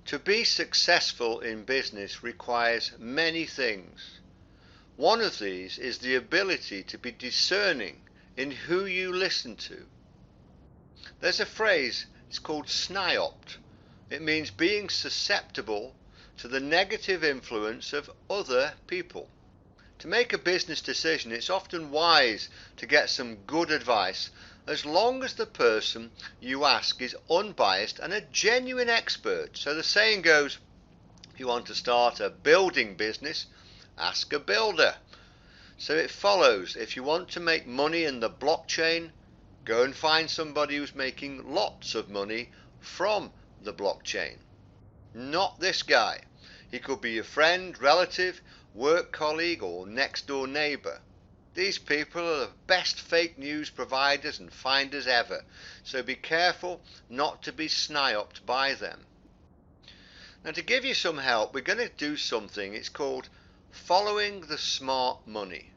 To be successful in business requires many things. One of these is the ability to be discerning in who you listen to. There's a phrase, it's called sniopt. It means being susceptible to the negative influence of other people. To make a business decision, it's often wise to get some good advice, as long as the person you ask is unbiased and a genuine expert. So the saying goes, if you want to start a building business, ask a builder. So it follows, if you want to make money in the blockchain, go and find somebody who's making lots of money from the blockchain. Not this guy. He could be your friend, relative, work colleague, or next door neighbour. These people are the best fake news providers and finders ever, so be careful not to be sniopt by them. Now, to give you some help, we're going to do something. It's called following the smart money.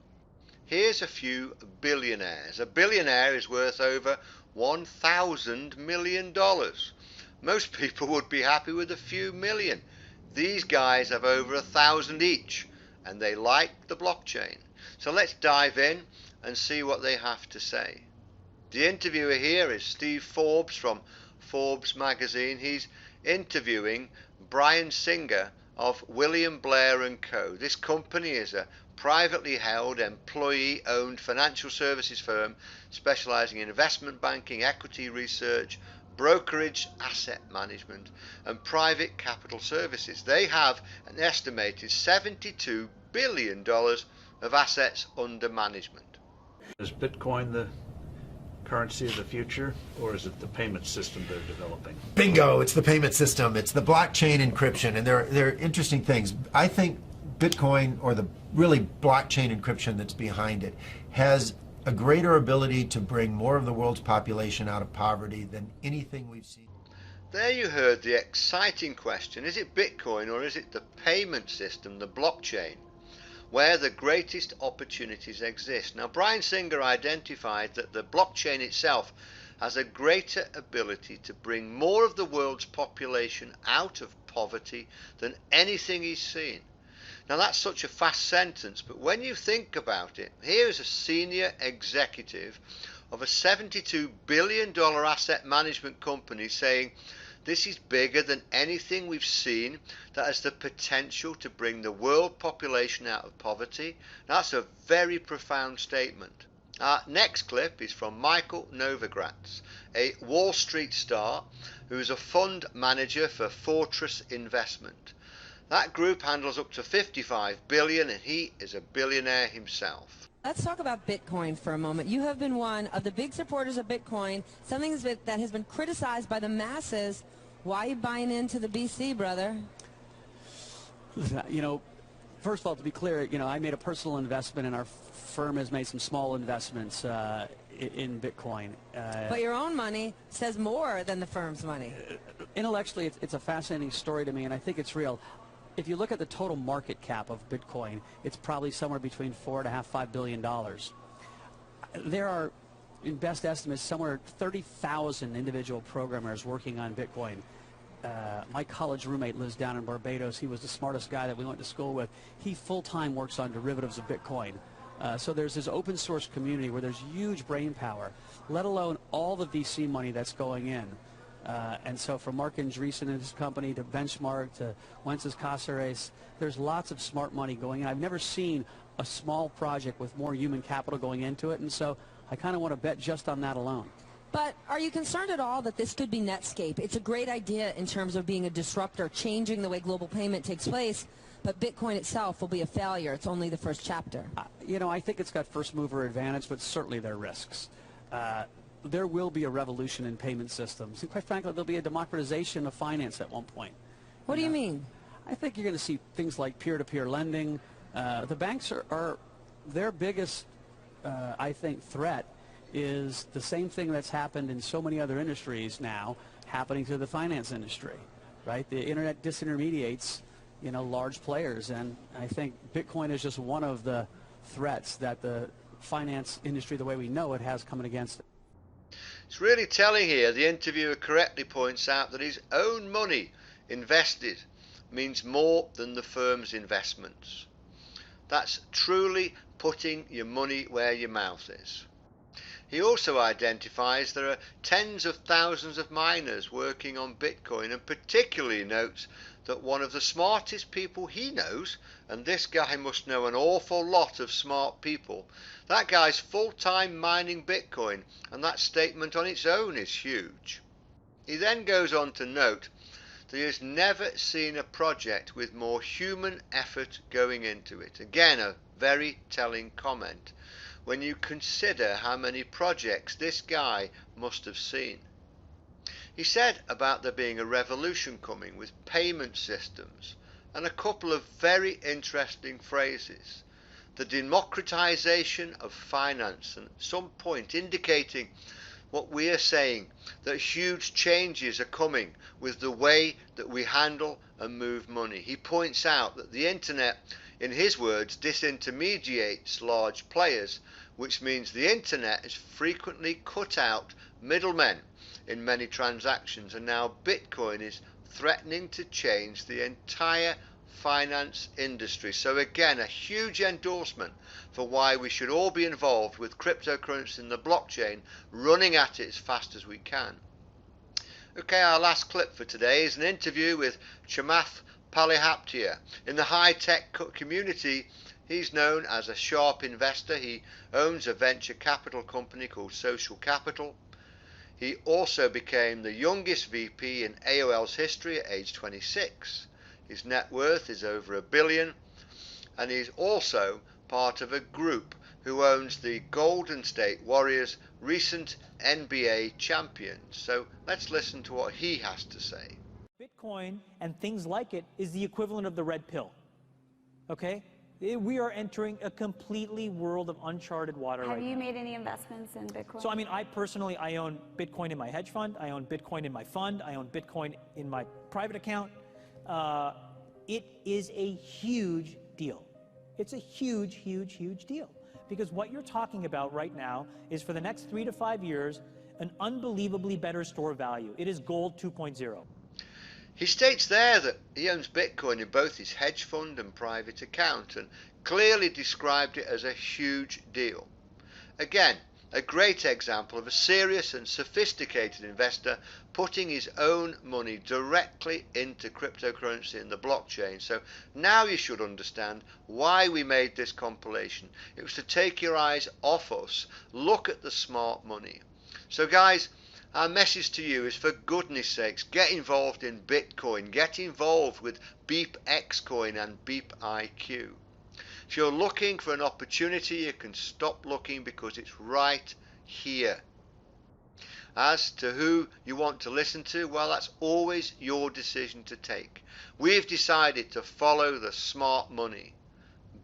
Here's a few billionaires. A billionaire is worth over $1,000 million. Most people would be happy with a few million. These guys have over 1,000 each, and they like the blockchain. So let's dive in and see what they have to say. The interviewer here is Steve Forbes from Forbes magazine. He's interviewing Brian Singer of William Blair & Co. This company is a privately held, employee-owned financial services firm specializing in investment banking, equity research, brokerage, asset management, and private capital services. They have an estimated $72 billion of assets under management. Is Bitcoin the currency of the future, or is it the payment system they're developing? Bingo! It's the payment system. It's the blockchain encryption, and they're interesting things. I think Bitcoin, or the really blockchain encryption that's behind it, has a greater ability to bring more of the world's population out of poverty than anything we've seen. There you heard the exciting question. Is it Bitcoin or is it the payment system, the blockchain, where the greatest opportunities exist? Now, Brian Singer identified that the blockchain itself has a greater ability to bring more of the world's population out of poverty than anything he's seen. Now, that's such a fast sentence, but when you think about it, here is a senior executive of a $72 billion asset management company saying this is bigger than anything we've seen that has the potential to bring the world population out of poverty. That's a very profound statement. Our next clip is from Michael Novogratz, a Wall Street star who is a fund manager for Fortress Investment. That group handles up to $55 billion, and he is a billionaire himself. Let's talk about Bitcoin for a moment. You have been one of the big supporters of Bitcoin, something that has been criticized by the masses. Why are you buying into the BC, brother? You know, first of all, to be clear, you know, I made a personal investment, and our firm has made some small investments in Bitcoin. But your own money says more than the firm's money. Intellectually, it's a fascinating story to me, and I think it's real. If you look at the total market cap of Bitcoin, it's probably somewhere between $4.5–5 billion. There are, in best estimates, somewhere 30,000 individual programmers working on Bitcoin. My college roommate lives down in Barbados. He was the smartest guy that we went to school with. He full-time works on derivatives of Bitcoin. So there's this open source community where there's huge brain power, let alone all the VC money that's going in. And so from Mark Andreessen and his company to Benchmark to Wences Casares, there's lots of smart money going in. I've never seen a small project with more human capital going into it, and so I kind of want to bet just on that alone. But are you concerned at all that this could be Netscape? It's a great idea in terms of being a disruptor, changing the way global payment takes place, but Bitcoin itself will be a failure. It's only the first chapter. You know, I think it's got first mover advantage, but certainly there are risks. There will be a revolution in payment systems. And quite frankly, there'll be a democratization of finance at one point. What do you mean? I think you're going to see things like peer-to-peer lending. The banks are their biggest, I think, threat is the same thing that's happened in so many other industries now happening to the finance industry, right? The internet disintermediates, you know, large players, and I think Bitcoin is just one of the threats that the finance industry, the way we know it, has coming against it. It's really telling here. The interviewer correctly points out that his own money invested means more than the firm's investments. That's truly putting your money where your mouth is. He also identifies there are tens of thousands of miners working on Bitcoin, and particularly notes that one of the smartest people he knows, and this guy must know an awful lot of smart people, that guy's full-time mining Bitcoin, and that statement on its own is huge. He then goes on to note that he has never seen a project with more human effort going into it. Again, a very telling comment when you consider how many projects this guy must have seen. He said about there being a revolution coming with payment systems, and a couple of very interesting phrases. The democratization of finance, and at some point indicating what we are saying, that huge changes are coming with the way that we handle and move money. He points out that the internet, in his words, disintermediates large players, which means the internet has frequently cut out middlemen in many transactions, and now Bitcoin is threatening to change the entire finance industry. So again, a huge endorsement for why we should all be involved with cryptocurrency and the blockchain, running at it as fast as we can. Okay, our last clip for today is an interview with Chamath Palihapitiya. In the high-tech community, he's known as a sharp investor. He owns a venture capital company called Social Capital. He also became the youngest VP in AOL's history at age 26. His net worth is over $1 billion, and he's also part of a group who owns the Golden State Warriors, recent NBA champions. So let's listen to what he has to say. Bitcoin and things like it is the equivalent of the red pill. Okay? We are entering a completely world of uncharted water right now. Have you made any investments in Bitcoin? So, I mean, I personally own Bitcoin in my hedge fund. I own Bitcoin in my fund. I own Bitcoin in my private account. It is a huge deal. It's a huge, huge, huge deal. Because what you're talking about right now is, for the next 3 to 5 years, an unbelievably better store value. It is gold 2.0. He states there that he owns Bitcoin in both his hedge fund and private account, and clearly described it as a huge deal. Again, a great example of a serious and sophisticated investor putting his own money directly into cryptocurrency and the blockchain. So now you should understand why we made this compilation. It was to take your eyes off us, look at the smart money. So guys, our message to you is, for goodness sakes, get involved in Bitcoin, get involved with Beep Xcoin and Beep IQ. If you're looking for an opportunity, you can stop looking, because it's right here. As to who you want to listen to, well, that's always your decision to take. We've decided to follow the smart money,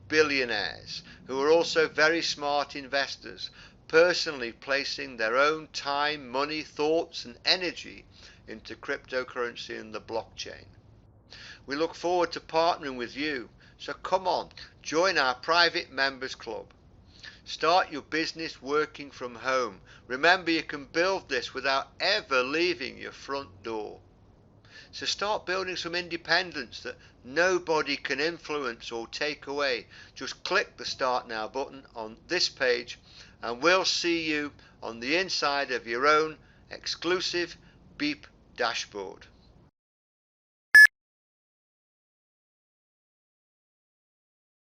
billionaires, who are also very smart investors, personally placing their own time, money, thoughts and energy into cryptocurrency and the blockchain. We look forward to partnering with you, so come on, join our private members club. Start your business working from home. Remember, you can build this without ever leaving your front door. So start building some independence that nobody can influence or take away. Just click the Start Now button on this page, and we'll see you on the inside of your own exclusive Beep dashboard.